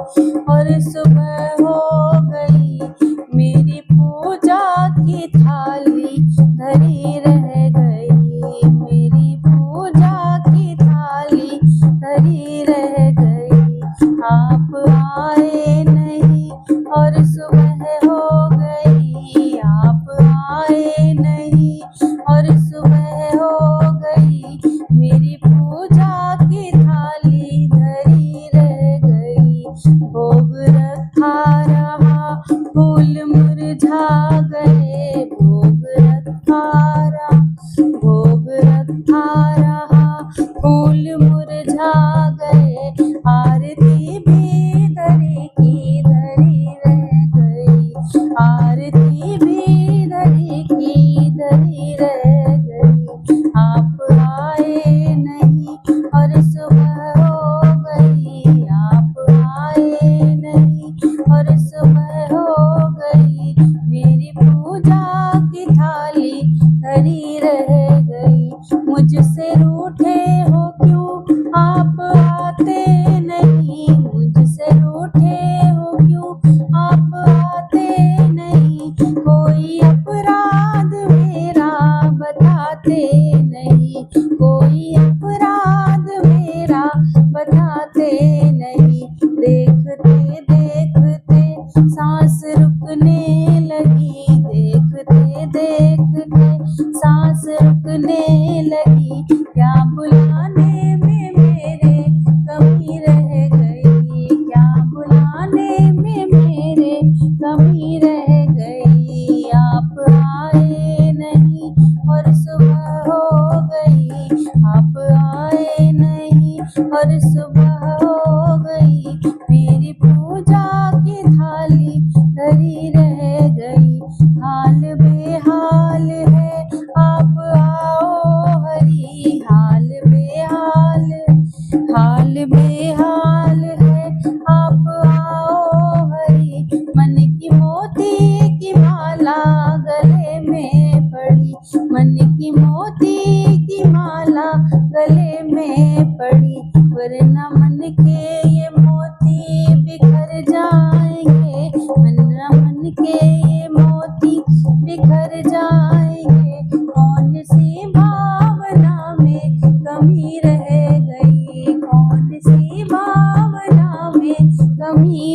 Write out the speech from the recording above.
और सुबह हो गई, मेरी पूजा की थाली धरी रह गई, मेरी पूजा की थाली धरी रह गई। आप आए नहीं और सुबह हो गई, आप आए नहीं और सुबह हो गई, मेरी पूजा की थाली धरी रह गई। भोग रखा रहा, फूल मुरझा गए, भोग रखा रहा, भोग रखा रहा, फूल मुरझा गए, आरती भी धरी की धरी रह गई, आरती भी धरी की धरी रह गई। आप आए नहीं और सुबह हो गई, आप आए नहीं और सुबह हो गई, मेरी पूजा की थाली धरी रह गई। मुझसे रूठे हो क्यों आप आते नहीं, मुझसे रूठे हो क्यों आप आते नहीं, कोई अपराध मेरा बताते नहीं, कोई अपराध मेरा बताते नहीं। देखते देखते सांस रुकने लगी, देखते देखते सांस रुकने लगी, क्या बुलाने में मेरे कमी रह गई, क्या बुलाने में मेरे कमी रह गई। आप आए नहीं और सुबह हो गई, आप आए नहीं और सुबह हो गई, मेरी पूजा की थाली धरी रह गई। हाल बेहाल है आप आओ हरी, हाल बेहाल, हाल बेहाल है आप आओ हरी, मन की मोती की माला गले में पड़ी, मन की मोती की माला गले में पड़ी, वरना मन के ये मोती बिखर जाएंगे, वरना मन के ये मोती बिखर जाएंगे। कौन सी भावना में कमी रह गई, कौन सी भावना में कमी